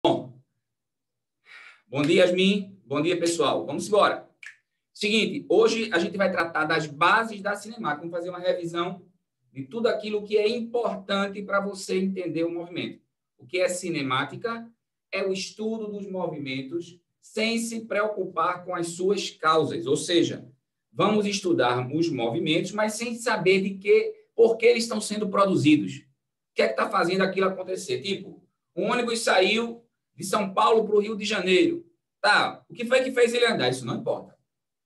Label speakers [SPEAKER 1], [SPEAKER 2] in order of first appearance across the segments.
[SPEAKER 1] Bom dia, Yasmin. Bom dia, pessoal. Vamos embora. Seguinte, hoje a gente vai tratar das bases da cinemática. Vamos fazer uma revisão de tudo aquilo que é importante para você entender o movimento. O que é cinemática? É o estudo dos movimentos sem se preocupar com as suas causas. Ou seja, vamos estudar os movimentos, mas sem saber por que eles estão sendo produzidos. O que é que está fazendo aquilo acontecer? Tipo, o ônibus saiu de São Paulo para o Rio de Janeiro. Tá, o que foi que fez ele andar? Isso não importa.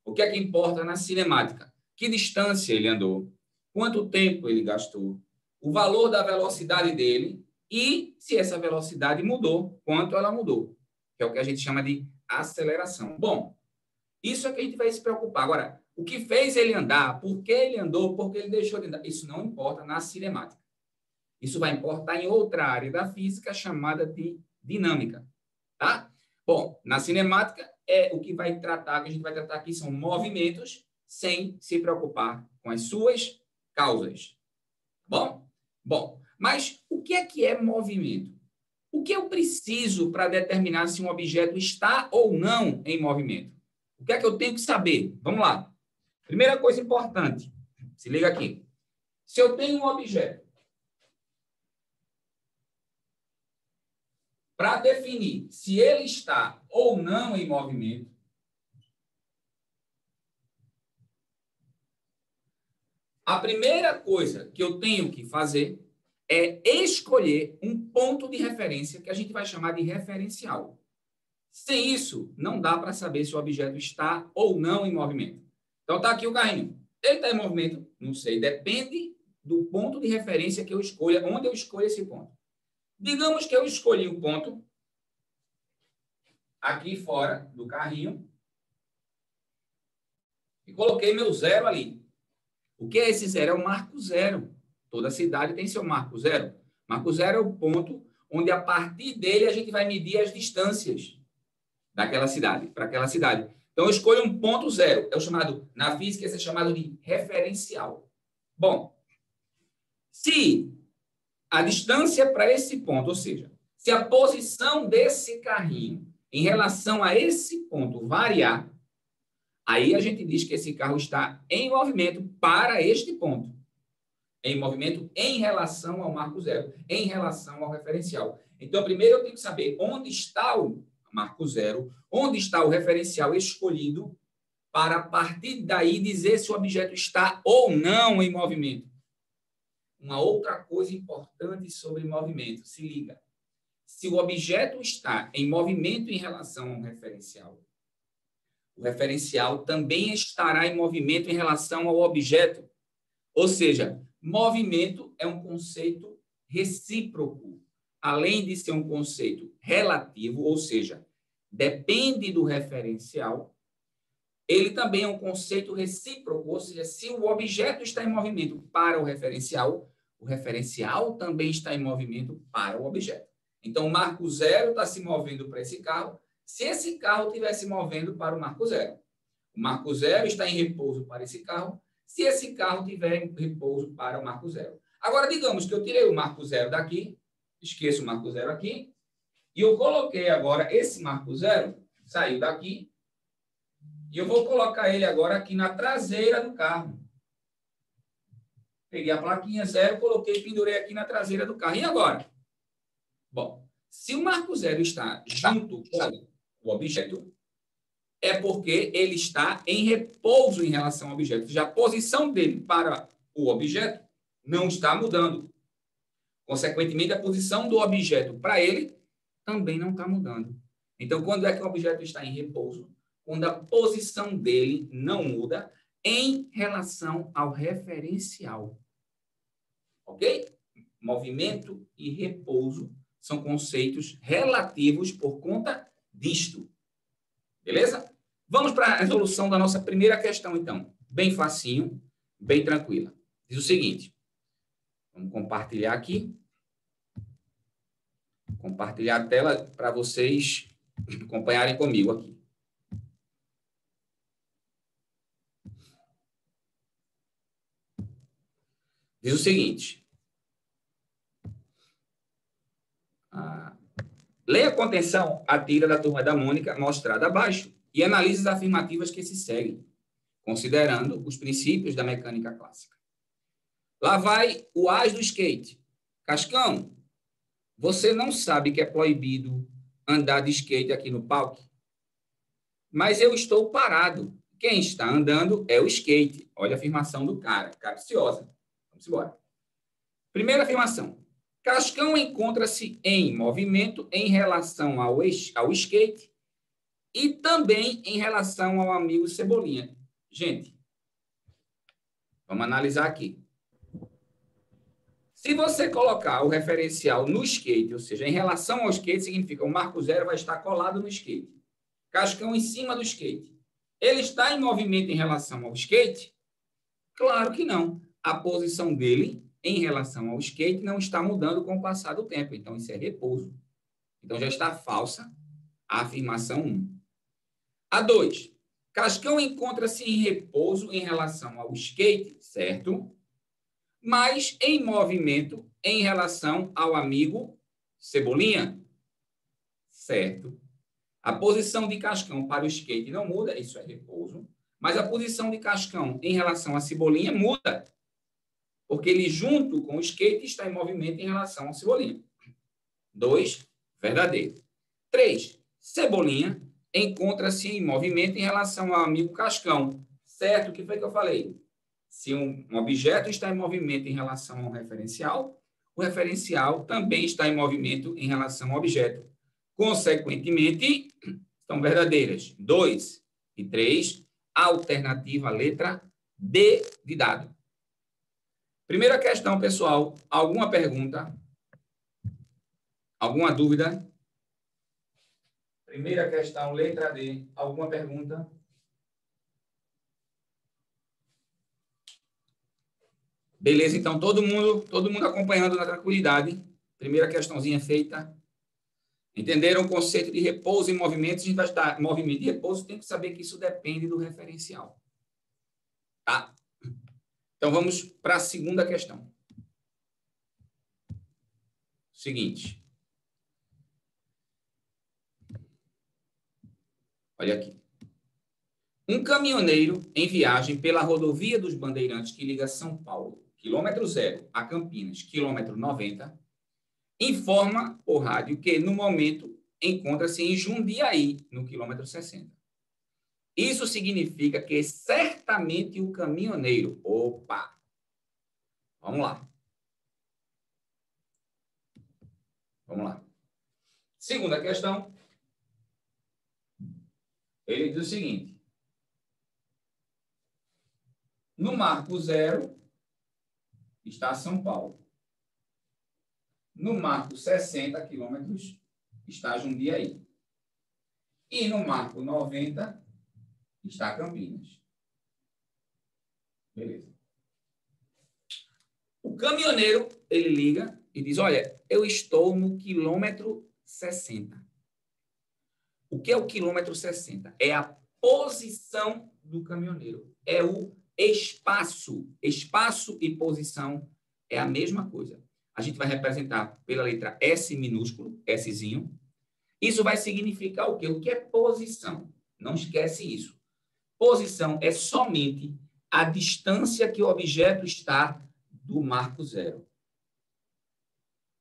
[SPEAKER 1] O que é que importa na cinemática? Que distância ele andou? Quanto tempo ele gastou? O valor da velocidade dele e se essa velocidade mudou, quanto ela mudou, que é o que a gente chama de aceleração. Bom, isso é que a gente vai se preocupar. Agora, o que fez ele andar? Por que ele andou? Por que ele deixou de andar? Isso não importa na cinemática. Isso vai importar em outra área da física chamada de dinâmica, tá? Bom, na cinemática o que vai tratar, que a gente vai tratar aqui são movimentos sem se preocupar com as suas causas. Bom, mas o que é movimento? O que eu preciso para determinar se um objeto está ou não em movimento? O que é que eu tenho que saber? Vamos lá. Primeira coisa importante, se liga aqui. Se eu tenho um objeto, para definir se ele está ou não em movimento, a primeira coisa que eu tenho que fazer é escolher um ponto de referência que a gente vai chamar de referencial. Sem isso, não dá para saber se o objeto está ou não em movimento. Então, está aqui o carrinho. Ele está em movimento? Não sei. Depende do ponto de referência que eu escolha, onde eu escolho esse ponto. Digamos que eu escolhi um ponto aqui fora do carrinho e coloquei meu zero ali. O que é esse zero? É o marco zero. Toda cidade tem seu marco zero. Marco zero é o ponto onde, a partir dele, a gente vai medir as distâncias daquela cidade, para aquela cidade. Então, eu escolho um ponto zero. É o chamado, na física, esse é chamado de referencial. Bom, se a distância para esse ponto, ou seja, se a posição desse carrinho em relação a esse ponto variar, aí a gente diz que esse carro está em movimento para este ponto. Em movimento em relação ao marco zero, em relação ao referencial. Então, primeiro eu tenho que saber onde está o marco zero, onde está o referencial escolhido, para, a partir daí, dizer se o objeto está ou não em movimento. Uma outra coisa importante sobre movimento, se liga. Se o objeto está em movimento em relação ao referencial, o referencial também estará em movimento em relação ao objeto. Ou seja, movimento é um conceito recíproco, além de ser um conceito relativo, ou seja, depende do referencial, ele também é um conceito recíproco, ou seja, se o objeto está em movimento para o referencial também está em movimento para o objeto. Então, o marco zero está se movendo para esse carro, se esse carro estiver se movendo para o marco zero. O marco zero está em repouso para esse carro, se esse carro tiver em repouso para o marco zero. Agora, digamos que eu tirei o marco zero daqui, esqueço o marco zero aqui, e eu coloquei agora esse marco zero, saiu daqui, e eu vou colocar ele agora aqui na traseira do carro. Peguei a plaquinha zero, coloquei e pendurei aqui na traseira do carro. E agora? Bom, se o marco zero está junto com o objeto, é porque ele está em repouso em relação ao objeto. Já a posição dele para o objeto não está mudando. Consequentemente, a posição do objeto para ele também não está mudando. Então, quando é que o objeto está em repouso? Quando a posição dele não muda em relação ao referencial. Ok? Movimento e repouso são conceitos relativos por conta disto. Beleza? Vamos para a resolução da nossa primeira questão, então. Bem facinho, bem tranquila. Diz o seguinte. Vamos compartilhar aqui. Compartilhar a tela para vocês acompanharem comigo aqui. Diz o seguinte. Leia com atenção a tira da Turma da Mônica mostrada abaixo e analise as afirmativas que se seguem, considerando os princípios da mecânica clássica. Lá vai o as do skate. Cascão, você não sabe que é proibido andar de skate aqui no parque? Mas eu estou parado. Quem está andando é o skate. Olha a afirmação do cara, capciosa. Vamos embora. Primeira afirmação. Cascão encontra-se em movimento em relação ao skate e também em relação ao amigo Cebolinha. Gente, vamos analisar aqui. Se você colocar o referencial no skate, ou seja, em relação ao skate, significa o marco zero vai estar colado no skate. Cascão em cima do skate. Ele está em movimento em relação ao skate? Claro que não. A posição dele em relação ao skate não está mudando com o passar do tempo. Então, isso é repouso. Então, já está falsa a afirmação 1. A 2. Cascão encontra-se em repouso em relação ao skate, certo? Mas em movimento em relação ao amigo Cebolinha, certo? A posição de Cascão para o skate não muda, isso é repouso, mas a posição de Cascão em relação a Cebolinha muda, porque ele, junto com o skate, está em movimento em relação ao Cebolinha. 2, verdadeiro. 3, Cebolinha encontra-se em movimento em relação ao amigo Cascão, certo? O que foi que eu falei? Se um objeto está em movimento em relação ao referencial, o referencial também está em movimento em relação ao objeto. Consequentemente, são verdadeiras. 2 e 3, alternativa letra D de dado. Primeira questão, pessoal. Alguma pergunta? Alguma dúvida? Primeira questão, letra D. Alguma pergunta? Beleza, então todo mundo acompanhando na tranquilidade. Primeira questãozinha feita. Entenderam o conceito de repouso e movimento? A gente vai estar movimento e repouso, tem que saber que isso depende do referencial. Tá? Então vamos para a segunda questão. Seguinte. Olha aqui. Um caminhoneiro em viagem pela rodovia dos Bandeirantes que liga São Paulo, quilômetro 0, a Campinas, quilômetro 90, informa por rádio que, no momento, encontra-se em Jundiaí, no quilômetro 60. Isso significa que certamente o caminhoneiro... Opa! Vamos lá. Vamos lá. Segunda questão. Ele diz o seguinte. No marco 0 está São Paulo. No marco 60 quilômetros está Jundiaí. E no marco 90 está Campinas. Beleza. O caminhoneiro, ele liga e diz, olha, eu estou no quilômetro 60. O que é o quilômetro 60? É a posição do caminhoneiro. É o espaço. Espaço e posição é a mesma coisa. A gente vai representar pela letra S minúsculo, Szinho. Isso vai significar o quê? O que é posição? Não esquece isso. Posição é somente a distância que o objeto está do marco 0.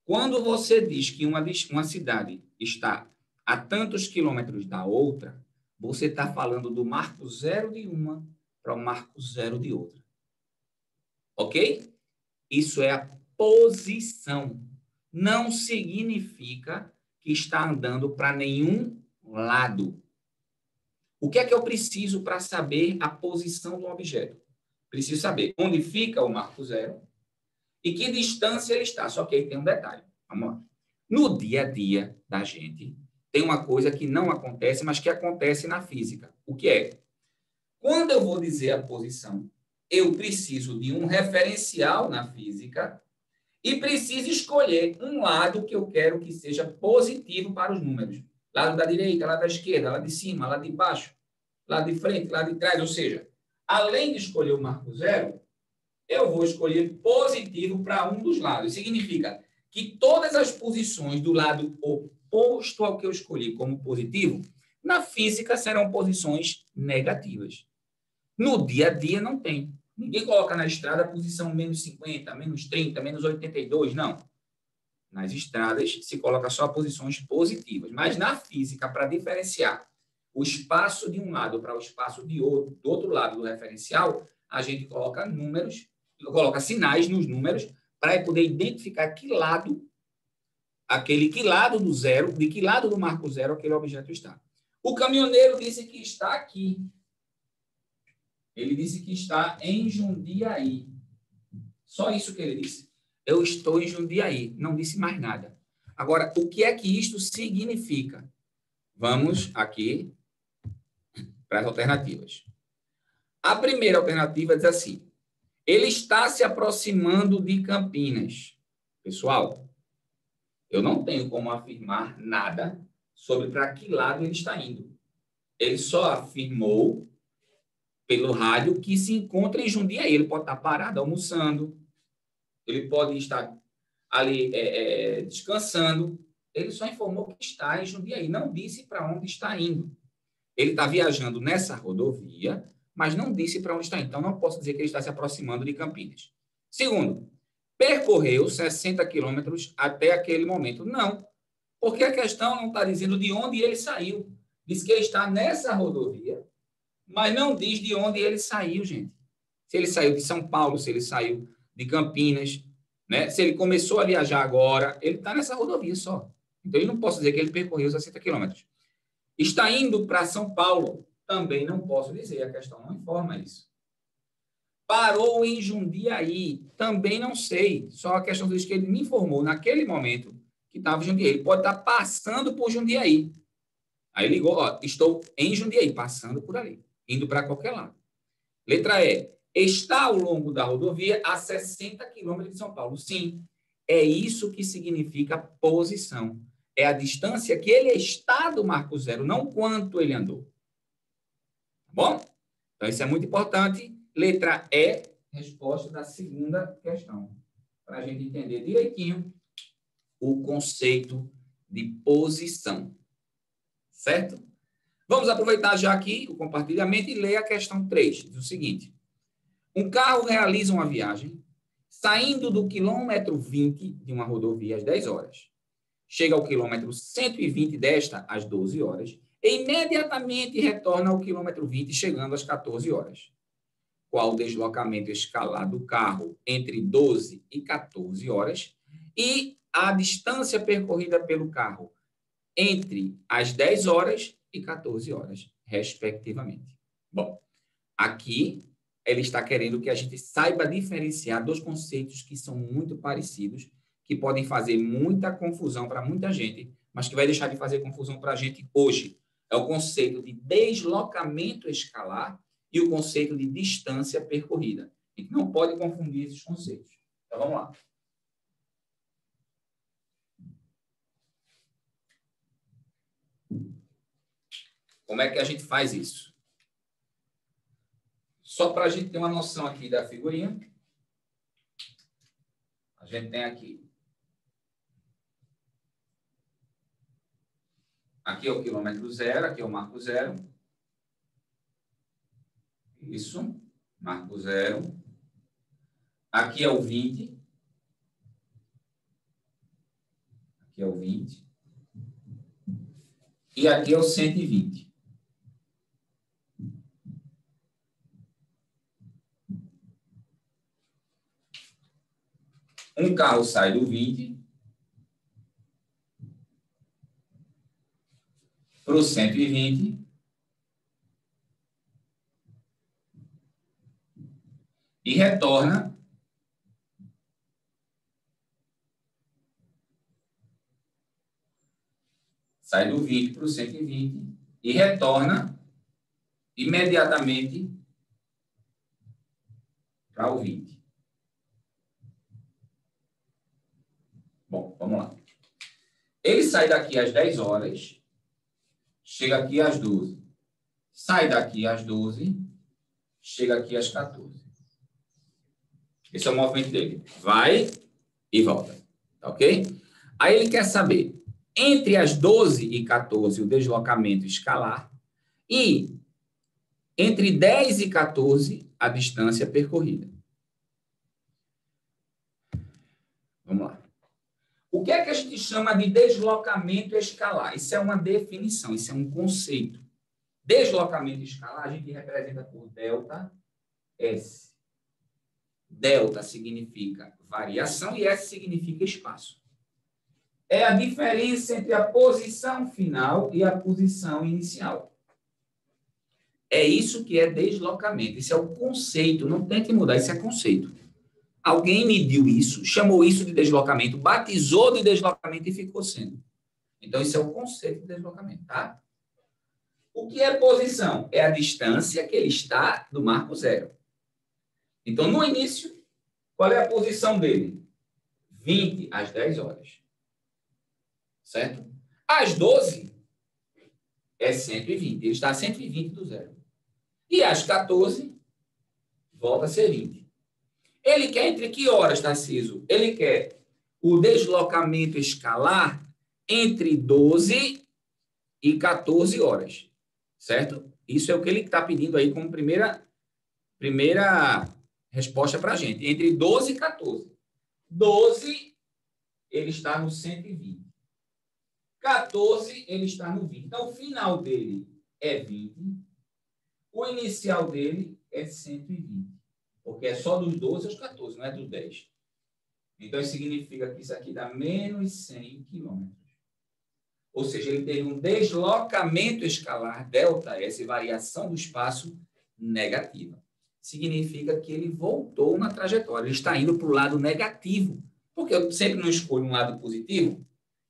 [SPEAKER 1] Quando você diz que uma cidade está a tantos quilômetros da outra, você está falando do marco 0 de uma para o marco 0 de outra. Ok? Isso é a posição. Não significa que está andando para nenhum lado. O que é que eu preciso para saber a posição do objeto? Preciso saber onde fica o marco 0 e que distância ele está. Só que aí tem um detalhe. Vamos lá. No dia a dia da gente, tem uma coisa que não acontece, mas que acontece na física. O que é? Quando eu vou dizer a posição, eu preciso de um referencial na física e preciso escolher um lado que eu quero que seja positivo para os números. Lado da direita, lado da esquerda, lado de cima, lado de baixo, lado de frente, lado de trás. Ou seja, além de escolher o marco 0, eu vou escolher positivo para um dos lados. Significa que todas as posições do lado oposto oposto ao que eu escolhi como positivo, na física serão posições negativas. No dia a dia não tem. Ninguém coloca na estrada a posição menos 50, menos 30, menos 82, não. Nas estradas se coloca só posições positivas. Mas na física, para diferenciar o espaço de um lado para o espaço do outro lado do referencial, a gente coloca números, coloca sinais nos números para poder identificar que lado do zero, de que lado do marco zero aquele objeto está. O caminhoneiro disse que está aqui. Ele disse que está em Jundiaí. Só isso que ele disse. Eu estou em Jundiaí. Não disse mais nada. Agora, o que é que isto significa? Vamos aqui para as alternativas. A primeira alternativa diz assim: ele está se aproximando de Campinas. Pessoal, eu não tenho como afirmar nada sobre para que lado ele está indo. Ele só afirmou pelo rádio que se encontra em Jundiaí. Ele pode estar parado almoçando, ele pode estar ali descansando. Ele só informou que está em Jundiaí, não disse para onde está indo. Ele está viajando nessa rodovia, mas não disse para onde está indo. Então, não posso dizer que ele está se aproximando de Campinas. Segundo, percorreu 60 quilômetros até aquele momento. Não, porque a questão não está dizendo de onde ele saiu. Diz que ele está nessa rodovia, mas não diz de onde ele saiu, gente. Se ele saiu de São Paulo, se ele saiu de Campinas, né? Se ele começou a viajar agora, ele está nessa rodovia só. Então, eu não posso dizer que ele percorreu 60 quilômetros. Está indo para São Paulo? Também não posso dizer, a questão não informa isso. Parou em Jundiaí? Também não sei, só a questão diz que ele me informou naquele momento que estava em Jundiaí. Ele pode estar passando por Jundiaí. Aí ligou, ó, estou em Jundiaí, passando por ali, indo para qualquer lado. Letra E, está ao longo da rodovia a 60 quilômetros de São Paulo. Sim, é isso que significa posição. É a distância que ele está do marco zero, não quanto ele andou. Tá bom? Então, isso é muito importante. Letra E, resposta da segunda questão. Para a gente entender direitinho o conceito de posição. Certo? Vamos aproveitar já aqui o compartilhamento e ler a questão 3. Diz o seguinte: um carro realiza uma viagem saindo do quilômetro 20 de uma rodovia às 10 horas. Chega ao quilômetro 120 desta às 12 horas e imediatamente retorna ao quilômetro 20, chegando às 14 horas. Qual o deslocamento escalar do carro entre 12 e 14 horas e a distância percorrida pelo carro entre as 10 horas e 14 horas, respectivamente? Bom, aqui ele está querendo que a gente saiba diferenciar dois conceitos que são muito parecidos, que podem fazer muita confusão para muita gente, mas que vai deixar de fazer confusão para a gente hoje. É o conceito de deslocamento escalar e o conceito de distância percorrida. A gente não pode confundir esses conceitos. Então, vamos lá. Como é que a gente faz isso? Só para a gente ter uma noção aqui da figurinha, a gente tem aqui. Aqui é o quilômetro zero, aqui é o marco zero. Isso, marco zero. Aqui é o 20. Aqui é o 20. E aqui é o 120. Um carro sai do 20 para o 120 e retorna sai do 20 para o 120 e retorna imediatamente para o 20. Bom, vamos lá. Ele sai daqui às 10 horas, chega aqui às 12. Sai daqui às 12, chega aqui às 14. Esse é o movimento dele. Vai e volta. Tá ok? Aí ele quer saber Entre as 12 e 14, o deslocamento escalar. E entre 10 e 14, a distância percorrida. Vamos lá. O que é que a gente chama de deslocamento escalar? Isso é uma definição, isso é um conceito. Deslocamento escalar a gente representa por delta S. Delta significa variação e S significa espaço. É a diferença entre a posição final e a posição inicial. É isso que é deslocamento. Isso é o conceito. Não tente mudar, isso é conceito. Alguém mediu isso, chamou isso de deslocamento, batizou de deslocamento e ficou sendo. Então, isso é o conceito de deslocamento, tá? O que é posição? É a distância que ele está do marco zero. Então, no início, qual é a posição dele? 20 às 10 horas. Certo? Às 12, é 120. Ele está a 120 do zero. E às 14, volta a ser 20. Ele quer entre que horas, Tarcísio? Ele quer o deslocamento escalar entre 12 e 14 horas. Certo? Isso é o que ele está pedindo aí como primeira resposta para a gente. Entre 12 e 14. 12, ele está no 120. 14, ele está no 20. Então, o final dele é 20. O inicial dele é 120. Porque é só dos 12 aos 14, não é dos 10. Então, isso significa que isso aqui dá menos 100 quilômetros. Ou seja, ele teve um deslocamento escalar, delta S, variação do espaço negativa. Significa que ele voltou na trajetória. Ele está indo para o lado negativo. Porque eu sempre não escolho um lado positivo.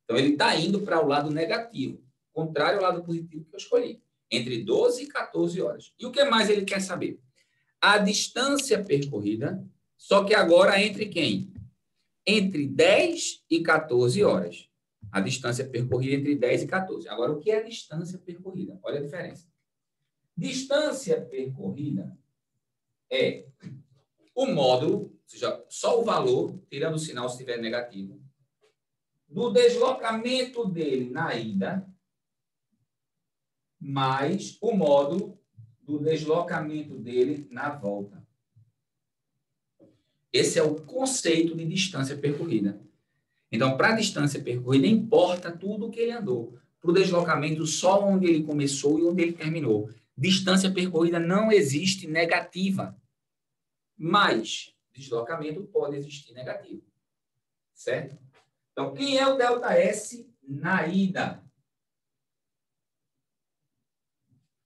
[SPEAKER 1] Então, ele está indo para o lado negativo. Contrário ao lado positivo que eu escolhi. Entre 12 e 14 horas. E o que mais ele quer saber? A distância percorrida, só que agora entre quem? Entre 10 e 14 horas. A distância percorrida entre 10 e 14. Agora, o que é a distância percorrida? Olha a diferença. Distância percorrida é o módulo, ou seja, só o valor, tirando o sinal se estiver negativo, do deslocamento dele na ida, mais o módulo do deslocamento dele na volta. Esse é o conceito de distância percorrida. Então, para a distância percorrida, importa tudo o que ele andou. Para o deslocamento, só onde ele começou e onde ele terminou. Distância percorrida não existe negativa. Mas deslocamento pode existir negativo. Certo? Então, quem é o ΔS na ida?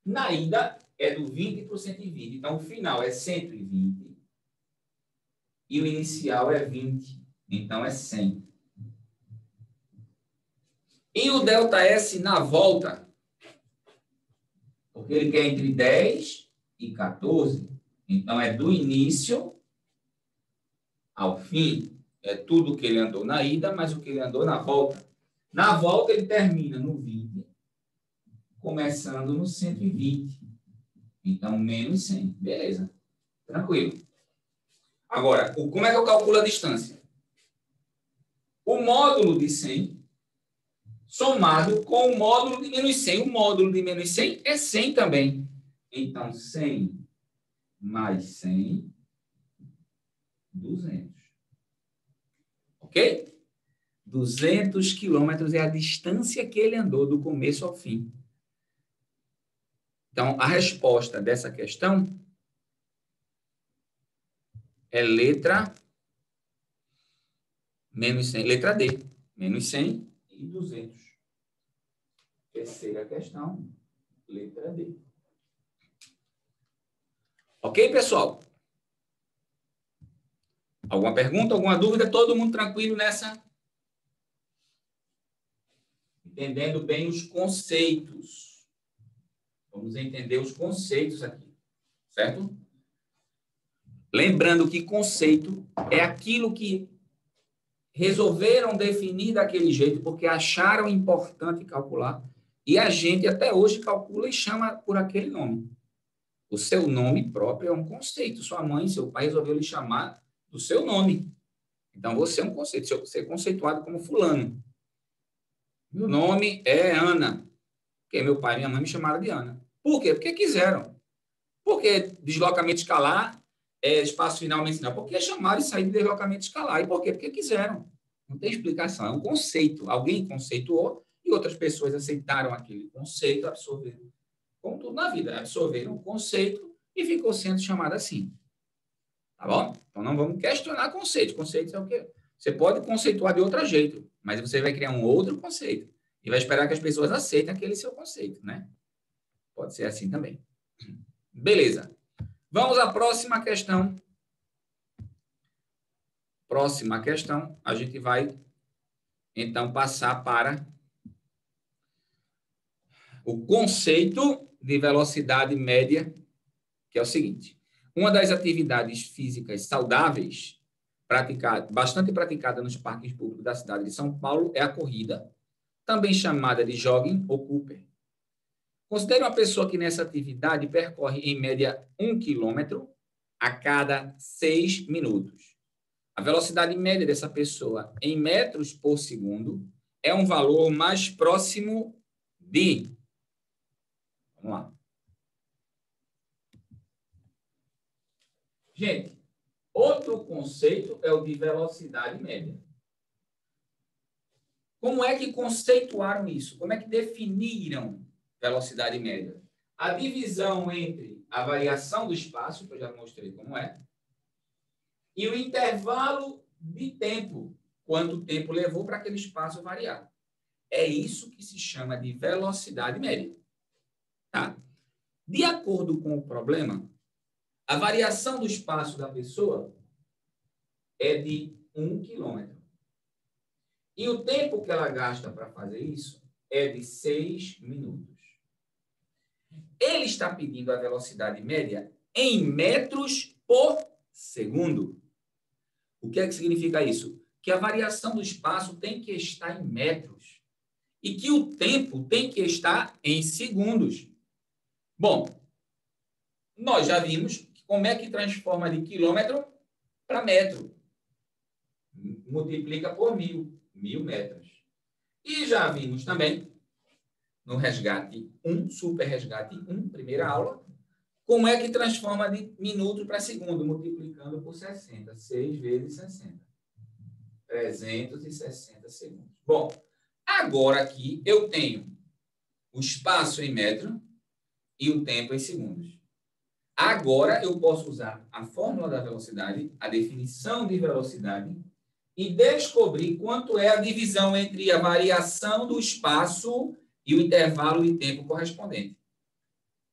[SPEAKER 1] Na ida é do 20 para o 120. Então, o final é 120. E o inicial é 20. Então, é 100. E o ΔS na volta? Porque ele quer entre 10 e 14. Então, é do início ao fim. É tudo o que ele andou na ida, mas o que ele andou na volta. Na volta, ele termina no 20, começando no 120. Então, menos 100. Beleza. Tranquilo. Agora, como é que eu calculo a distância? O módulo de 100 somado com o módulo de menos 100. O módulo de menos 100 é 100 também. Então, 100 mais 100, 200. Ok? 200 quilômetros é a distância que ele andou do começo ao fim. Então, a resposta dessa questão é letra menos 100. Letra D. Menos 100 e 200. Terceira questão, letra D. Ok, pessoal? Alguma pergunta, alguma dúvida? Todo mundo tranquilo nessa? Entendendo bem os conceitos. Vamos entender os conceitos aqui, certo? Lembrando que conceito é aquilo que resolveram definir daquele jeito porque acharam importante calcular e a gente até hoje calcula e chama por aquele nome. O seu nome próprio é um conceito. Sua mãe, seu pai resolveu lhe chamar do seu nome. Então, você é um conceito. Você é conceituado como fulano. Meu nome é Ana. Porque meu pai e minha mãe me chamaram de Ana. Por quê? Porque quiseram. Por que deslocamento escalar é espaço final mencional? Porque chamaram isso aí de deslocamento escalar. E por quê? Porque quiseram. Não tem explicação. É um conceito. Alguém conceituou e outras pessoas aceitaram aquele conceito, absorveram. Como tudo na vida, absorveram o conceito e ficou sendo chamado assim. Tá bom? Então não vamos questionar conceito. Conceito é o quê? Você pode conceituar de outro jeito, mas você vai criar um outro conceito e vai esperar que as pessoas aceitem aquele seu conceito, né? Pode ser assim também. Beleza. Vamos à próxima questão. Próxima questão, a gente vai, então, passar para o conceito de velocidade média, que é o seguinte. Uma das atividades físicas saudáveis, bastante praticada nos parques públicos da cidade de São Paulo, é a corrida, também chamada de jogging ou Cooper. Considere uma pessoa que nessa atividade percorre, em média, 1 quilômetro a cada 6 minutos. A velocidade média dessa pessoa em metros por segundo é um valor mais próximo de... Vamos lá. Gente, outro conceito é o de velocidade média. Como é que conceituaram isso? Como é que definiram velocidade média? A divisão entre a variação do espaço, que eu já mostrei como é, e o intervalo de tempo, quanto tempo levou para aquele espaço variar. É isso que se chama de velocidade média. Tá? De acordo com o problema, a variação do espaço da pessoa é de 1 quilômetro. E o tempo que ela gasta para fazer isso é de 6 minutos. Ele está pedindo a velocidade média em metros por segundo. O que é que significa isso? Que a variação do espaço tem que estar em metros e que o tempo tem que estar em segundos. Bom, nós já vimos como é que transforma de quilômetro para metro. Multiplica por 1.000 metros. E já vimos também, no resgate 1, super resgate 1, primeira aula, como é que transforma de minuto para segundo, multiplicando por 60. 6 vezes 60. 360 segundos. Bom, agora aqui eu tenho o espaço em metro e o tempo em segundos. Agora eu posso usar a fórmula da velocidade, a definição de velocidade, e descobrir quanto é a divisão entre a variação do espaço e o intervalo de tempo correspondente.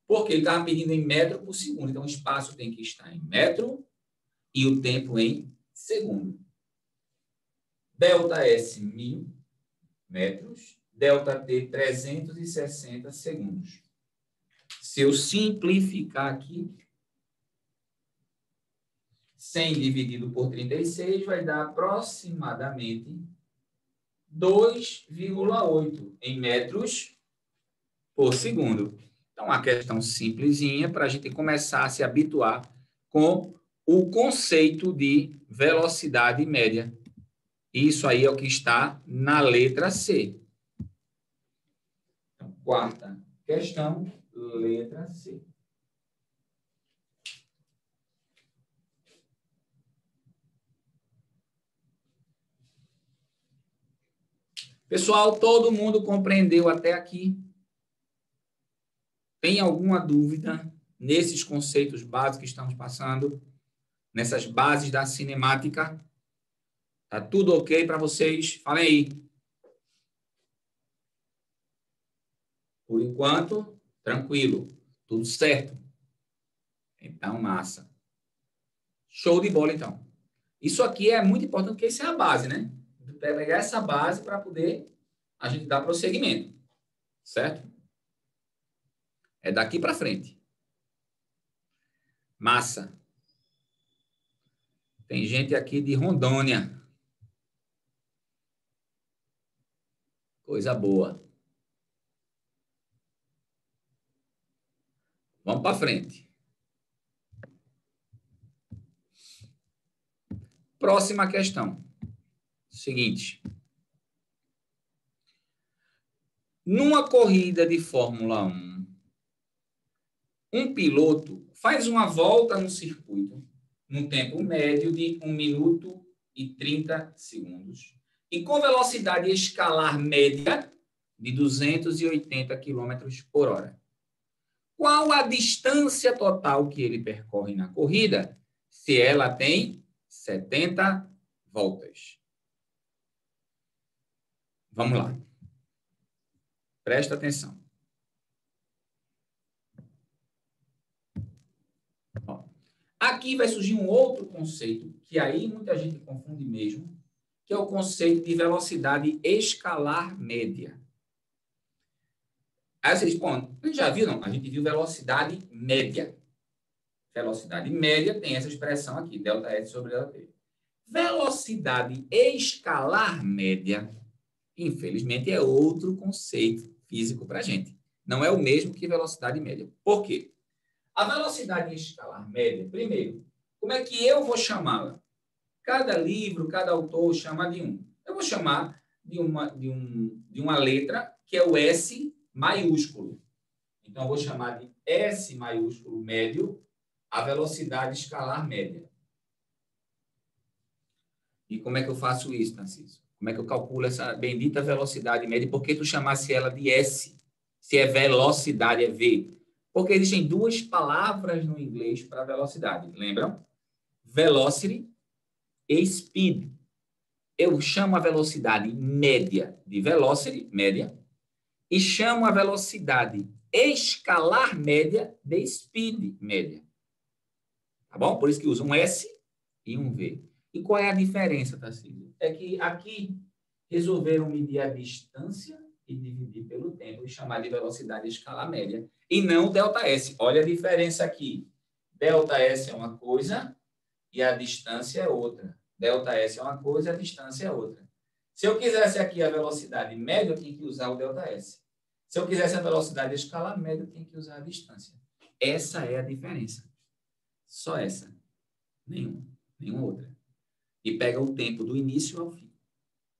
[SPEAKER 1] Porque ele estava pedindo em metro por segundo. Então, o espaço tem que estar em metro e o tempo em segundo. Delta S, 1.000 metros. Delta T, 360 segundos. Se eu simplificar aqui, 100 dividido por 36 vai dar aproximadamente 2,8 em metros por segundo. Então, uma questão simplesinha para a gente começar a se habituar com o conceito de velocidade média. Isso aí é o que está na letra C. Então, quarta questão, letra C. Pessoal, todo mundo compreendeu até aqui? Tem alguma dúvida nesses conceitos básicos que estamos passando? Nessas bases da cinemática? Tá tudo ok para vocês? Falem aí. Por enquanto, tranquilo. Tudo certo. Então, massa. Show de bola, então. Isso aqui é muito importante, porque isso é a base, né? Pegar essa base para poder a gente dar prosseguimento. Certo? É daqui para frente. Massa. Tem gente aqui de Rondônia. Coisa boa. Vamos para frente. Próxima questão. Seguinte. Numa corrida de Fórmula 1, um piloto faz uma volta no circuito num tempo médio de 1 minuto e 30 segundos e com velocidade escalar média de 280 km por hora. Qual a distância total que ele percorre na corrida se ela tem 70 voltas? Vamos lá. Presta atenção. Ó, aqui vai surgir um outro conceito, que aí muita gente confunde mesmo, que é o conceito de velocidade escalar média. Aí vocês, bom, a gente já viu, não? A gente viu velocidade média. Velocidade média tem essa expressão aqui, ΔS sobre ΔT. Velocidade escalar média, infelizmente, é outro conceito físico para a gente. Não é o mesmo que velocidade média. Por quê? A velocidade escalar média, primeiro, como é que eu vou chamá-la? Cada livro, cada autor chama de um. Eu vou chamar de uma letra que é o S maiúsculo. Então, eu vou chamar de S maiúsculo médio a velocidade escalar média. E como é que eu faço isso, Narciso? Como é que eu calculo essa bendita velocidade média? Por que tu chamasse ela de S? Se é velocidade, é V. Porque existem duas palavras no inglês para velocidade. Lembram? Velocity e speed. Eu chamo a velocidade média de velocity, média, e chamo a velocidade escalar média de speed, média. Tá bom? Por isso que usa um S e um V. E qual é a diferença, Tarcísio? É que aqui resolveram medir a distância e dividir pelo tempo e chamar de velocidade escalar média. E não ΔS. Olha a diferença aqui. ΔS é uma coisa e a distância é outra. ΔS é uma coisa e a distância é outra. Se eu quisesse aqui a velocidade média, eu tinha que usar o ΔS. Se eu quisesse a velocidade escalar média, eu tinha que usar a distância. Essa é a diferença. Só essa. Nenhuma outra. E pega o tempo do início ao fim.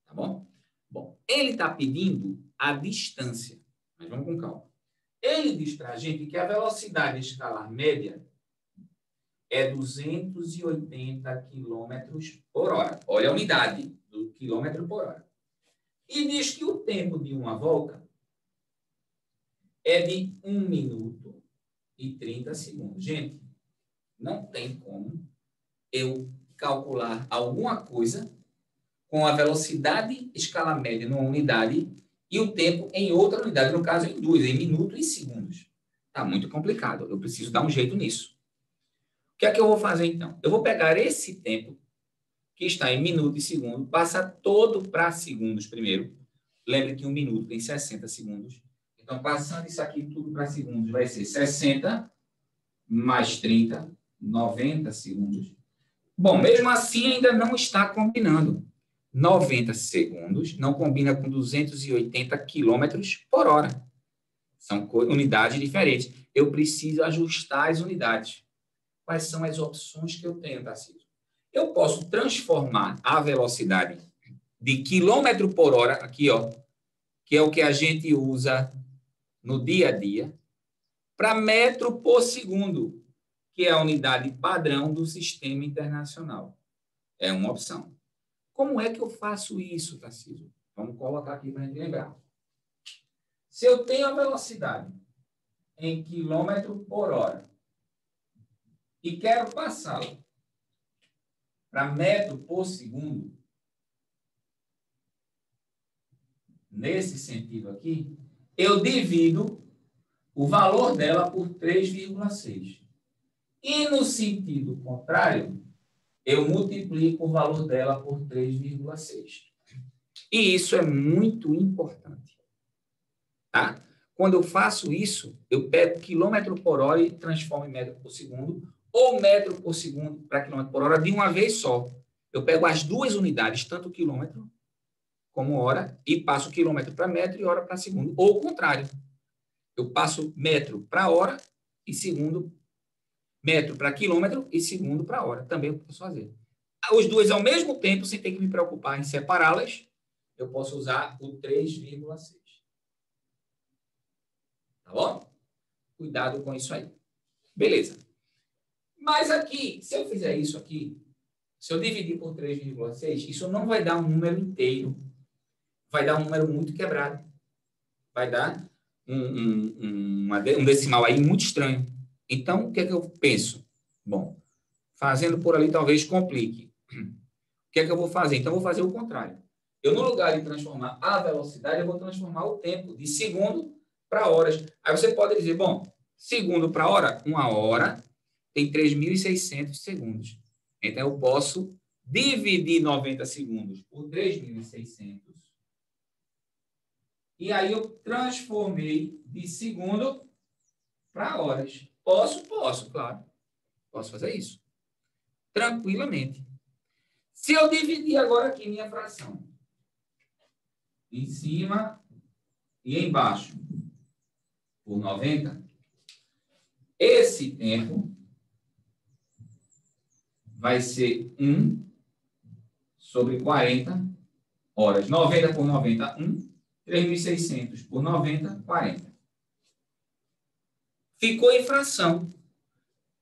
[SPEAKER 1] Tá bom? Bom, ele está pedindo a distância. Mas vamos com calma. Ele diz para a gente que a velocidade escalar média é 280 km por hora. Olha a unidade do quilômetro por hora. E diz que o tempo de uma volta é de 1 minuto e 30 segundos. Gente, não tem como eu calcular alguma coisa com a velocidade escalar média numa unidade e o tempo em outra unidade, no caso em duas, em minutos e segundos. Está muito complicado. Eu preciso dar um jeito nisso. O que é que eu vou fazer, então? Eu vou pegar esse tempo, que está em minuto e segundo, passar todo para segundos primeiro. Lembre que um minuto tem 60 segundos. Então, passando isso aqui tudo para segundos, vai ser 60 mais 30, 90 segundos. Bom, mesmo assim, ainda não está combinando. 90 segundos não combina com 280 quilômetros por hora. São unidades diferentes. Eu preciso ajustar as unidades. Quais são as opções que eu tenho, Tarcísio? Eu posso transformar a velocidade de quilômetro por hora, aqui, ó, que é o que a gente usa no dia a dia, para metro por segundo, que é a unidade padrão do sistema internacional. É uma opção. Como é que eu faço isso, Tarcísio? Vamos colocar aqui para a gente lembrar. Se eu tenho a velocidade em quilômetro por hora e quero passá-la para metro por segundo, nesse sentido aqui, eu divido o valor dela por 3,6. E no sentido contrário, eu multiplico o valor dela por 3,6. E isso é muito importante. Tá? Quando eu faço isso, eu pego quilômetro por hora e transformo em metro por segundo, ou metro por segundo para quilômetro por hora de uma vez só. Eu pego as duas unidades, tanto quilômetro como hora, e passo quilômetro para metro e hora para segundo. Ou o contrário. Eu passo metro para hora e segundo, metro para quilômetro e segundo para hora. Também eu posso fazer. Os dois ao mesmo tempo, sem ter que me preocupar em separá-las, eu posso usar o 3,6. Cuidado com isso aí. Beleza. Mas aqui, se eu fizer isso aqui, se eu dividir por 3,6, isso não vai dar um número inteiro. Vai dar um número muito quebrado. Vai dar um decimal aí muito estranho. Então, o que é que eu penso? Bom, fazendo por ali talvez complique. O que é que eu vou fazer? Então, eu vou fazer o contrário. Eu, no lugar de transformar a velocidade, eu vou transformar o tempo de segundo para horas. Aí você pode dizer, bom, segundo para hora, uma hora tem 3.600 segundos. Então, eu posso dividir 90 segundos por 3.600. E aí eu transformei de segundo para horas. Posso, claro. Posso fazer isso. Tranquilamente. Se eu dividir agora aqui minha fração, em cima e embaixo, por 90, esse tempo vai ser 1 sobre 40 horas. 90 por 90, 1. 3.600 por 90, 40. Ficou em fração.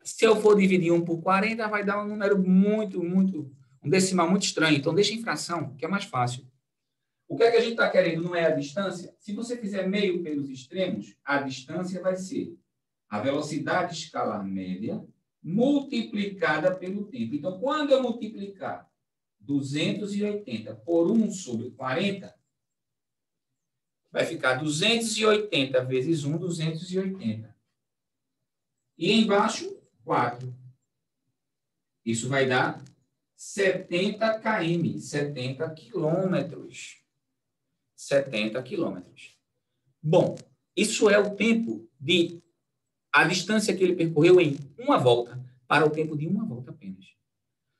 [SPEAKER 1] Se eu for dividir 1 por 40, vai dar um número um decimal muito estranho. Então, deixa em fração, que é mais fácil. O que é que a gente está querendo? Não é a distância? Se você fizer meio pelos extremos, a distância vai ser a velocidade escalar média multiplicada pelo tempo. Então, quando eu multiplicar 280 por 1 sobre 40, vai ficar 280 vezes 1, 280. E embaixo, 4. Isso vai dar 70 km, 70 quilômetros. 70 quilômetros. Bom, isso é o tempo de a distância que ele percorreu em uma volta, para o tempo de uma volta apenas.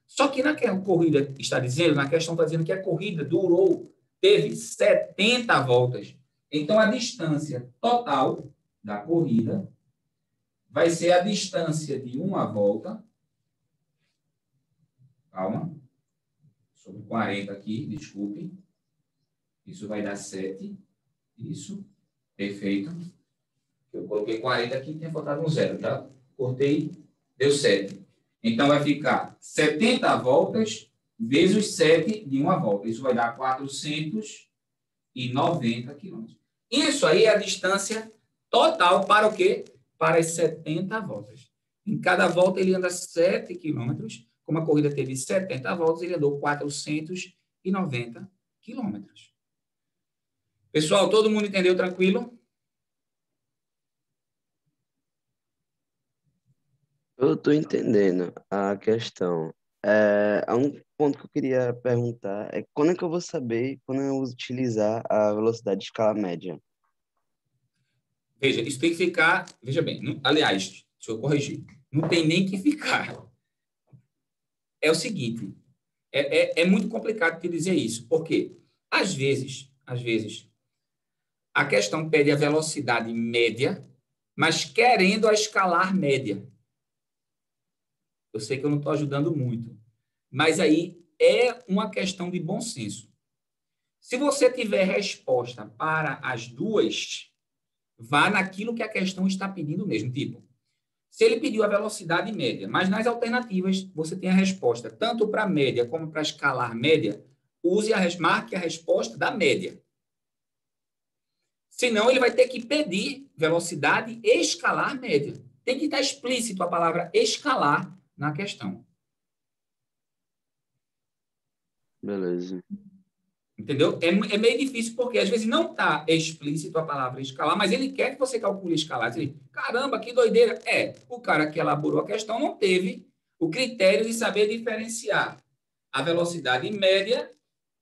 [SPEAKER 1] Só que na corrida está dizendo, na questão está dizendo que a corrida teve 70 voltas. Então, a distância total da corrida vai ser a distância de uma volta. Calma. Sobre 40 aqui, desculpe. Isso vai dar 7. Isso. Perfeito. Eu coloquei 40 aqui, tinha faltado um zero, tá? Cortei, deu 7. Então, vai ficar 70 voltas vezes 7 de uma volta. Isso vai dar 490 quilômetros. Isso aí é a distância total para o quê? Para as 70 voltas. Em cada volta ele anda 7 quilômetros. Como a corrida teve 70 voltas, ele andou 490 quilômetros. Pessoal, todo mundo entendeu tranquilo?
[SPEAKER 2] Eu estou entendendo a questão. Há um ponto que eu queria perguntar é quando é que eu vou saber quando eu utilizar a velocidade de escala média?
[SPEAKER 1] Veja, isso tem que ficar... Veja bem, aliás, deixa eu corrigir. Não tem nem que ficar. É o seguinte, é muito complicado te dizer isso. Por quê? Às vezes, a questão pede a velocidade média, mas querendo a escalar média. Eu sei que eu não estou ajudando muito, mas aí é uma questão de bom senso. Se você tiver resposta para as duas, vá naquilo que a questão está pedindo mesmo. Tipo, se ele pediu a velocidade média, mas nas alternativas você tem a resposta tanto para média como para escalar média, marque a resposta da média. Senão, ele vai ter que pedir velocidade escalar média. Tem que estar explícito a palavra escalar na questão.
[SPEAKER 2] Beleza.
[SPEAKER 1] Entendeu? É meio difícil porque às vezes não está explícito a palavra escalar, mas ele quer que você calcule escalar. Ele, caramba, que doideira. O cara que elaborou a questão não teve o critério de saber diferenciar a velocidade média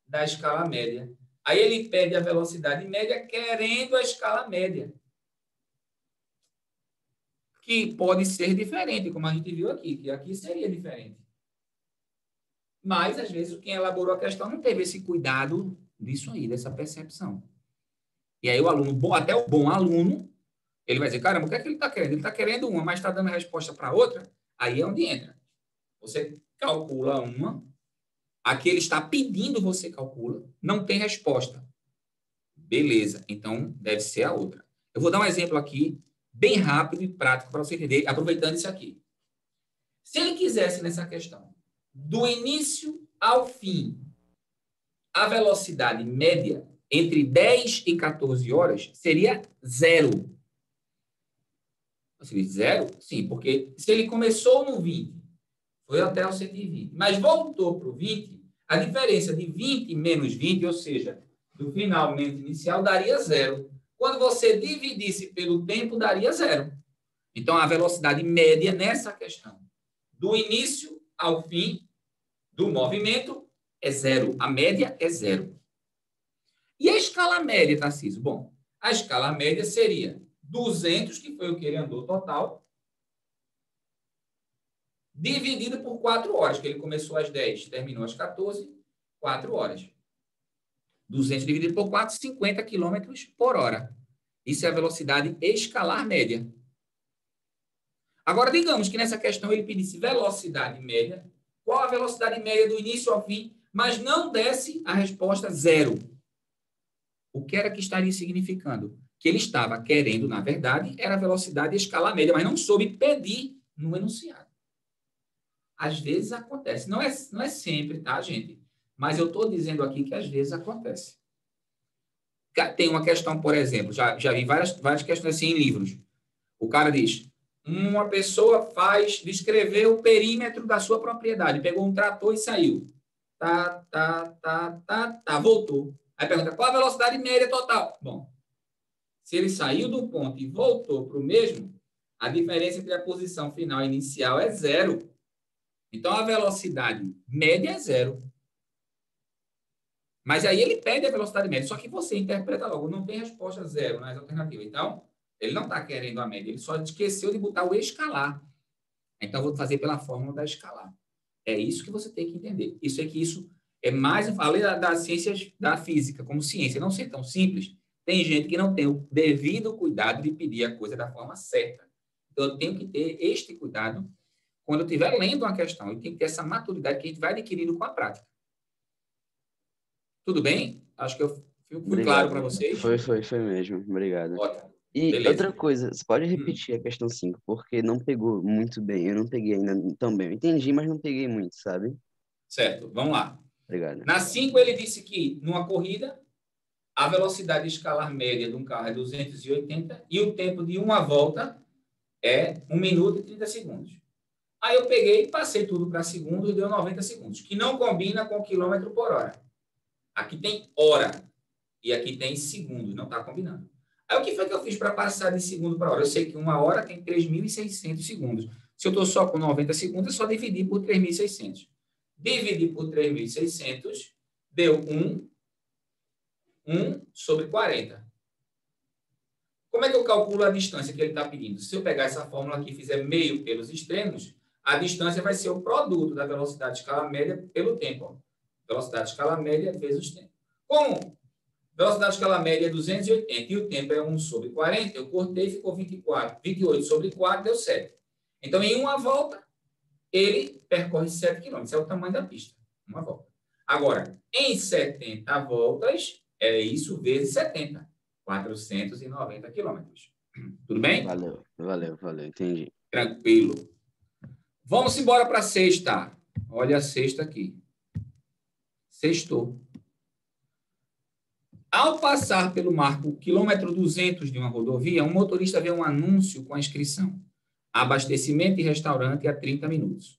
[SPEAKER 1] da escala média. Aí ele pede a velocidade média querendo a escala média. Que pode ser diferente, como a gente viu aqui, que aqui seria diferente. Mas, às vezes, quem elaborou a questão não teve esse cuidado disso aí, dessa percepção. E aí o aluno, até o bom aluno, ele vai dizer, caramba, o que é que ele está querendo? Ele está querendo uma, mas está dando a resposta para outra. Aí é onde entra. Você calcula uma, a que ele está pedindo você calcula, não tem resposta. Beleza, então deve ser a outra. Eu vou dar um exemplo aqui bem rápido e prático para você entender, aproveitando isso aqui. Se ele quisesse nessa questão, do início ao fim, a velocidade média entre 10 e 14 horas seria zero. Você diz zero? Sim, porque se ele começou no 20, foi até o 120, mas voltou para o 20, a diferença de 20 menos 20, ou seja, do finalmente inicial, daria zero. Quando você dividisse pelo tempo, daria zero. Então, a velocidade média nessa questão, do início ao fim do movimento, é zero. A média é zero. E a escala média, Tarcísio? Bom, a escala média seria 200, que foi o que ele andou total, dividido por 4 horas, que ele começou às 10, terminou às 14, 4 horas. 200 dividido por 4, 50 km por hora. Isso é a velocidade escalar média. Agora, digamos que nessa questão ele pedisse velocidade média, qual a velocidade média do início ao fim, mas não desse a resposta zero. O que era que estaria significando? Que ele estava querendo, na verdade, era a velocidade escalar média, mas não soube pedir no enunciado. Às vezes acontece. Não é sempre, tá, gente? Mas eu estou dizendo aqui que às vezes acontece. Tem uma questão, por exemplo, já vi várias questões assim em livros. O cara diz, uma pessoa descreveu o perímetro da sua propriedade, pegou um trator e saiu. Voltou. Aí pergunta, qual a velocidade média total? Bom, se ele saiu do ponto e voltou para o mesmo, a diferença entre a posição final e inicial é zero. Então, a velocidade média é zero. Mas aí ele pede a velocidade média, só que você interpreta logo, não tem resposta zero nas alternativas. Então, ele não está querendo a média, ele só esqueceu de botar o escalar. Então, eu vou fazer pela fórmula da escalar. É isso que você tem que entender. Isso é mais, eu falei das ciências da física, como ciência, não ser tão simples. Tem gente que não tem o devido cuidado de pedir a coisa da forma certa. Então, eu tenho que ter este cuidado quando eu estiver lendo uma questão. Eu tenho que ter essa maturidade que a gente vai adquirindo com a prática. Tudo bem? Acho que eu fui claro para
[SPEAKER 2] Obrigado.
[SPEAKER 1] vocês.
[SPEAKER 2] Foi mesmo. Obrigado.
[SPEAKER 1] Ótimo.
[SPEAKER 2] E
[SPEAKER 1] Beleza.
[SPEAKER 2] outra coisa, você pode repetir a questão 5 porque não pegou muito bem. Eu não peguei ainda tão bem. Eu entendi, mas não peguei muito, sabe?
[SPEAKER 1] Certo, vamos lá.
[SPEAKER 2] Obrigado.
[SPEAKER 1] Na 5, ele disse que, numa corrida, a velocidade escalar média de um carro é 280 e o tempo de uma volta é 1 minuto e 30 segundos. Aí eu peguei e passei tudo para segundos e deu 90 segundos, que não combina com quilômetro por hora. Aqui tem hora e aqui tem segundo, não está combinando. Aí o que foi que eu fiz para passar de segundo para hora? Eu sei que uma hora tem 3.600 segundos. Se eu estou só com 90 segundos, é só dividir por 3.600. Dividir por 3.600 deu 1 sobre 40. Como é que eu calculo a distância que ele está pedindo? Se eu pegar essa fórmula aqui e fizer meio pelos extremos, a distância vai ser o produto da velocidade de escala média pelo tempo. Ó. Velocidade de escala média vezes tempo. Como velocidade de escala média é 280 e o tempo é 1 sobre 40, eu cortei e ficou 24. 28 sobre 4 deu 7. Então, em uma volta, ele percorre 7 km. Esse é o tamanho da pista. Uma volta. Agora, em 70 voltas, é isso vezes 70. 490 quilômetros. Tudo bem?
[SPEAKER 2] Valeu. Entendi.
[SPEAKER 1] Tranquilo. Vamos embora para a sexta. Olha a sexta aqui. Sextou. Ao passar pelo marco quilômetro 200 de uma rodovia, um motorista vê um anúncio com a inscrição: abastecimento e restaurante a 30 minutos.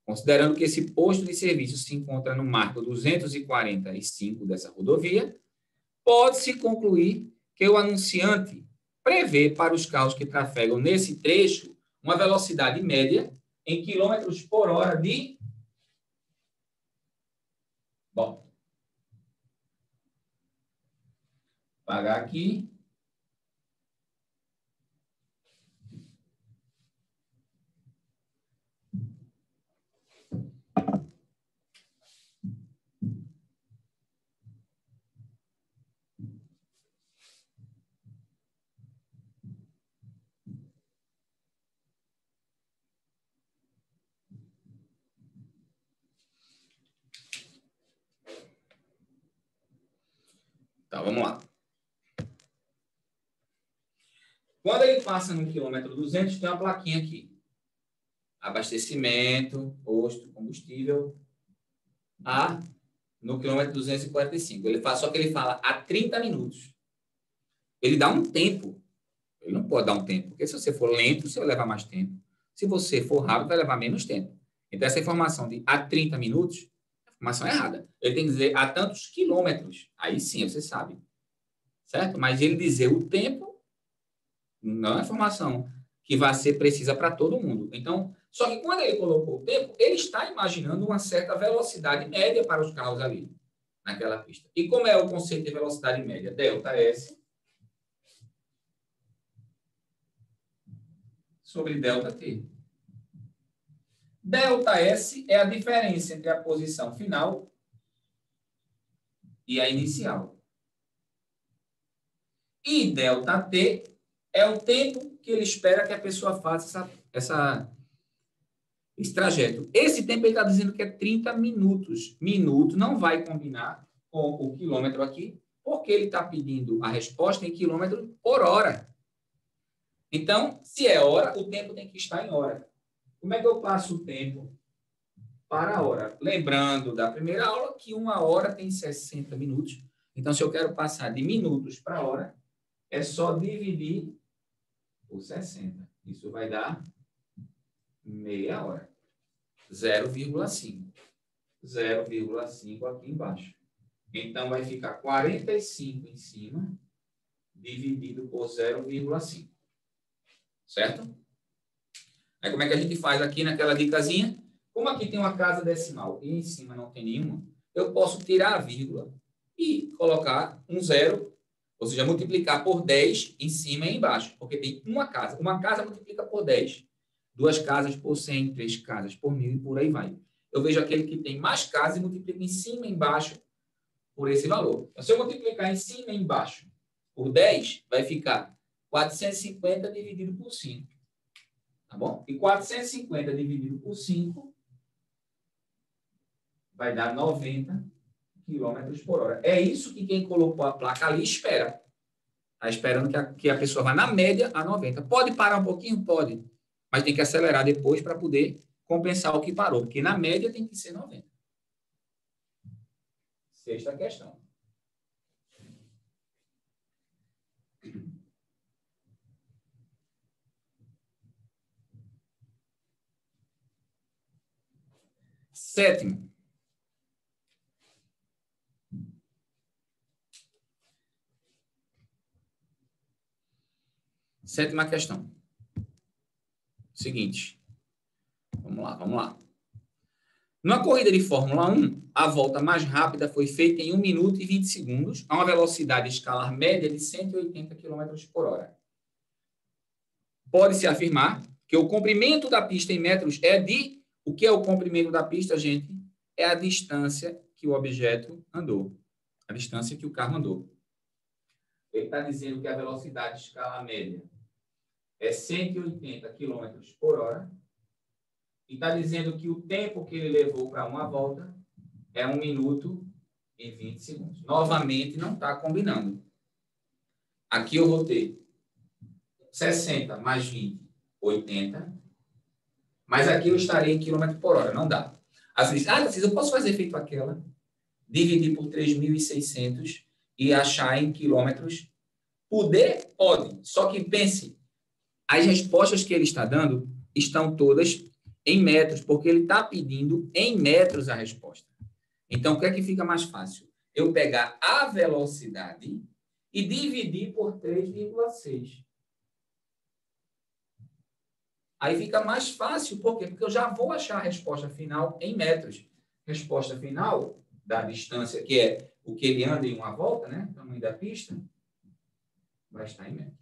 [SPEAKER 1] Considerando que esse posto de serviço se encontra no marco 245 dessa rodovia, pode-se concluir que o anunciante prevê para os carros que trafegam nesse trecho uma velocidade média em quilômetros por hora de... Bom, pagar aqui. Então, vamos lá. Quando ele passa no quilômetro 200, tem uma plaquinha aqui. Abastecimento, posto, combustível, no quilômetro 245. Só que ele fala a 30 minutos. Ele dá um tempo. Ele não pode dar um tempo, porque se você for lento, você vai levar mais tempo. Se você for rápido, vai levar menos tempo. Então, essa informação de a 30 minutos, é informação errada. Ele tem que dizer a tantos quilômetros. Aí sim, você sabe. Certo? Mas ele dizer o tempo não é informação que vai ser precisa para todo mundo. Então, só que quando ele colocou o tempo, ele está imaginando uma certa velocidade média para os carros ali, naquela pista. E como é o conceito de velocidade média? ΔS sobre ΔT. ΔS é a diferença entre a posição final e a inicial. E ΔT é o tempo que ele espera que a pessoa faça esse trajeto. Esse tempo ele está dizendo que é 30 minutos. Minuto não vai combinar com o quilômetro aqui, porque ele está pedindo a resposta em quilômetro por hora. Então, se é hora, o tempo tem que estar em hora. Como é que eu passo o tempo para a hora? Lembrando da primeira aula que uma hora tem 60 minutos. Então, se eu quero passar de minutos para hora, é só dividir por 60. Isso vai dar meia hora. 0,5. 0,5 aqui embaixo. Então, vai ficar 45 em cima, dividido por 0,5. Certo? Aí, como é que a gente faz aqui naquela dicasinha? Como aqui tem uma casa decimal e em cima não tem nenhuma, eu posso tirar a vírgula e colocar um zero, ou seja, multiplicar por 10 em cima e embaixo, porque tem uma casa. Uma casa multiplica por 10. 2 casas por 100, 3 casas por 1000 e por aí vai. Eu vejo aquele que tem mais casas e multiplica em cima e embaixo por esse valor. Então, se eu multiplicar em cima e embaixo por 10, vai ficar 450 dividido por 5. Tá bom? E 450 dividido por 5 vai dar 90 km por hora. É isso que quem colocou a placa ali espera. Está esperando que a pessoa vá na média a 90. Pode parar um pouquinho? Pode. Mas tem que acelerar depois para poder compensar o que parou. Porque na média tem que ser 90. Sexta questão. Sétimo. Sétima questão. Seguinte. Vamos lá. Numa corrida de Fórmula 1, a volta mais rápida foi feita em 1 minuto e 20 segundos, a uma velocidade escalar média de 180 km por hora. Pode-se afirmar que o comprimento da pista em metros é de... O que é o comprimento da pista, gente? É a distância que o objeto andou. A distância que o carro andou. Ele está dizendo que a velocidade escala média é 180 km por hora. E está dizendo que o tempo que ele levou para uma volta é 1 minuto e 20 segundos. Novamente, não está combinando. Aqui eu vou ter 60 mais 20, 80. Mas aqui eu estarei em quilômetro por hora. Não dá. Às vezes, eu posso fazer feito aquela, dividir por 3.600 e achar em quilômetros. Poder? Pode. Só que pense, as respostas que ele está dando estão todas em metros, porque ele está pedindo em metros a resposta. Então, o que é que fica mais fácil? Eu pegar a velocidade e dividir por 3,6. Aí fica mais fácil, por quê? Porque eu já vou achar a resposta final em metros. Resposta final da distância, que é o que ele anda em uma volta, né? O tamanho da pista, vai estar em metros.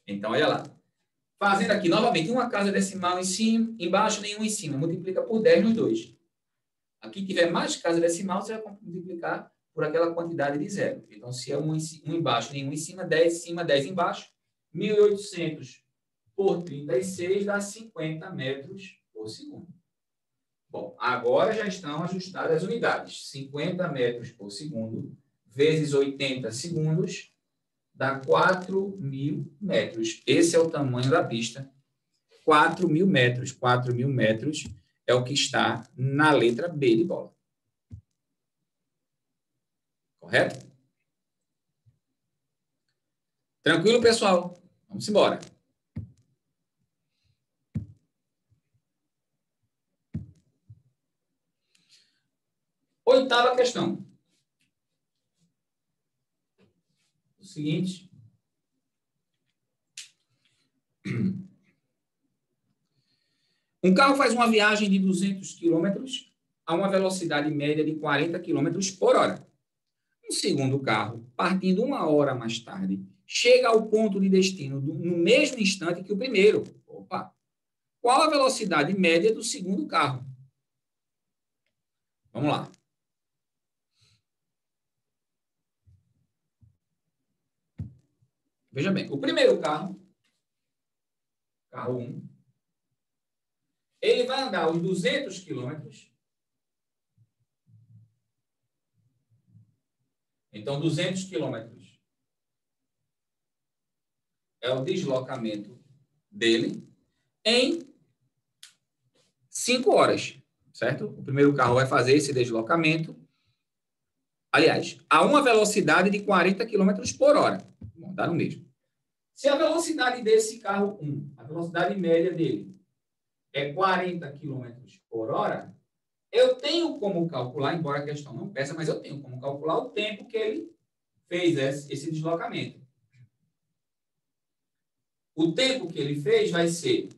[SPEAKER 1] Então, olha lá. Fazendo aqui, novamente, uma casa decimal em cima, embaixo, nenhum em cima. Multiplica por 10 nos dois. Aqui tiver mais casa decimal, você vai multiplicar por aquela quantidade de zero. Então, se é um embaixo, nenhum em cima, 10 em cima, 10 embaixo, 1.800 por 36 dá 50 metros por segundo. Bom, agora já estão ajustadas as unidades. 50 metros por segundo vezes 80 segundos dá 4.000 metros. Esse é o tamanho da pista. 4.000 metros. 4.000 metros é o que está na letra B de bola. Correto? Tranquilo, pessoal? Vamos embora. Oitava questão. O seguinte. Um carro faz uma viagem de 200 km a uma velocidade média de 40 km por hora. Um segundo carro, partindo 1 hora mais tarde, chega ao ponto de destino no mesmo instante que o primeiro. Opa! Qual a velocidade média do segundo carro? Vamos lá. Veja bem, o primeiro carro, carro 1, ele vai andar os 200 quilômetros. Então, 200 quilômetros é o deslocamento dele em 5 horas, certo? O primeiro carro vai fazer esse deslocamento, aliás, a uma velocidade de 40 km por hora. Vamos dar no mesmo. Se a velocidade desse carro 1, a velocidade média dele, é 40 km por hora, eu tenho como calcular, embora a questão não peça, mas eu tenho como calcular o tempo que ele fez esse deslocamento. O tempo que ele fez vai ser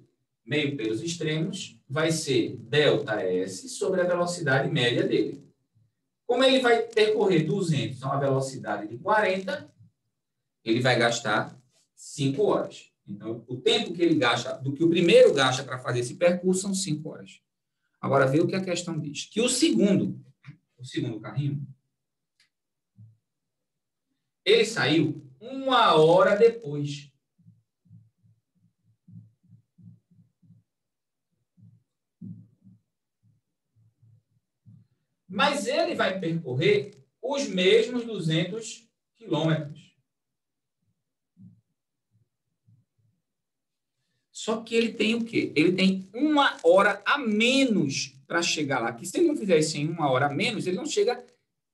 [SPEAKER 1] meio pelos extremos, vai ser ΔS sobre a velocidade média dele. Como ele vai percorrer 200 a uma velocidade de 40, ele vai gastar 5 horas. Então, o tempo que ele gasta, do que o primeiro gasta para fazer esse percurso, são 5 horas. Agora, vê o que a questão diz. Que o segundo carrinho, ele saiu 1 hora depois. Mas ele vai percorrer os mesmos 200 quilômetros. Só que ele tem o quê? Ele tem 1 hora a menos para chegar lá. Que se ele não fizer isso em 1 hora a menos, ele não chega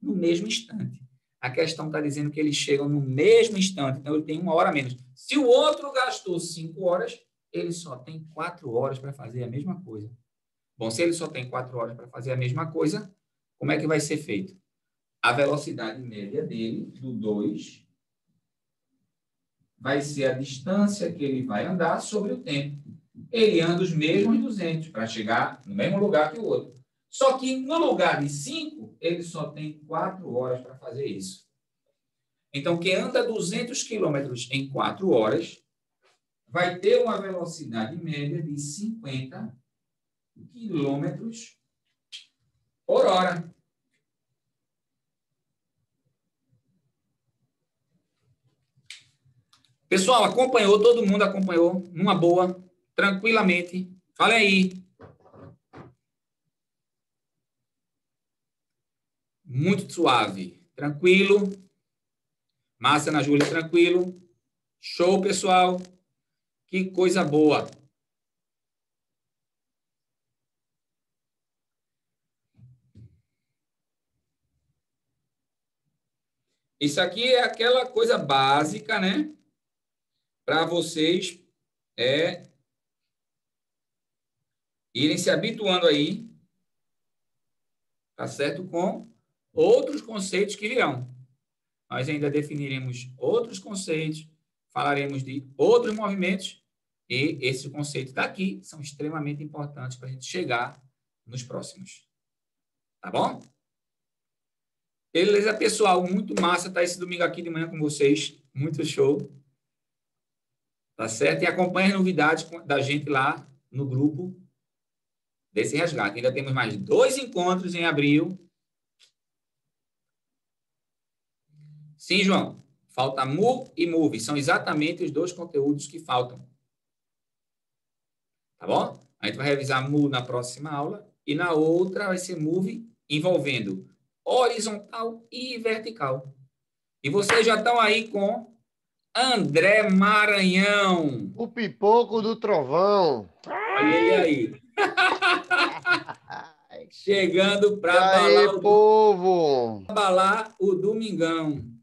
[SPEAKER 1] no mesmo instante. A questão está dizendo que eles chegam no mesmo instante, então ele tem 1 hora a menos. Se o outro gastou 5 horas, ele só tem 4 horas para fazer a mesma coisa. Bom, se ele só tem 4 horas para fazer a mesma coisa, como é que vai ser feito? A velocidade média dele, do 2, vai ser a distância que ele vai andar sobre o tempo. Ele anda os mesmos 200 para chegar no mesmo lugar que o outro. Só que no lugar de 5, ele só tem 4 horas para fazer isso. Então, quem anda 200 quilômetros em 4 horas vai ter uma velocidade média de 50 quilômetros por hora. Pessoal, acompanhou? Todo mundo acompanhou? Numa boa, tranquilamente. Fala aí. Muito suave. Tranquilo. Massa na Júlia, tranquilo. Show, pessoal. Que coisa boa. Isso aqui é aquela coisa básica, né? Para vocês irem se habituando aí, tá certo? Com outros conceitos que virão. Nós ainda definiremos outros conceitos, falaremos de outros movimentos, e esse conceito daqui são extremamente importantes para a gente chegar nos próximos. Tá bom? Beleza, pessoal? Muito massa estar esse domingo aqui de manhã com vocês. Muito show. Tá certo? E acompanhe as novidades da gente lá no grupo desse resgate. Ainda temos mais 2 encontros em abril. Sim, João. Falta Mu e Move. São exatamente os 2 conteúdos que faltam. Tá bom? A gente vai revisar Mu na próxima aula. E na outra vai ser Move envolvendo horizontal e vertical. E vocês já estão aí com André Maranhão.
[SPEAKER 3] O pipoco do trovão.
[SPEAKER 1] Olha ele aí. Chegando
[SPEAKER 3] E
[SPEAKER 1] para
[SPEAKER 3] aí,
[SPEAKER 1] abalar
[SPEAKER 3] povo?
[SPEAKER 1] o Domingão.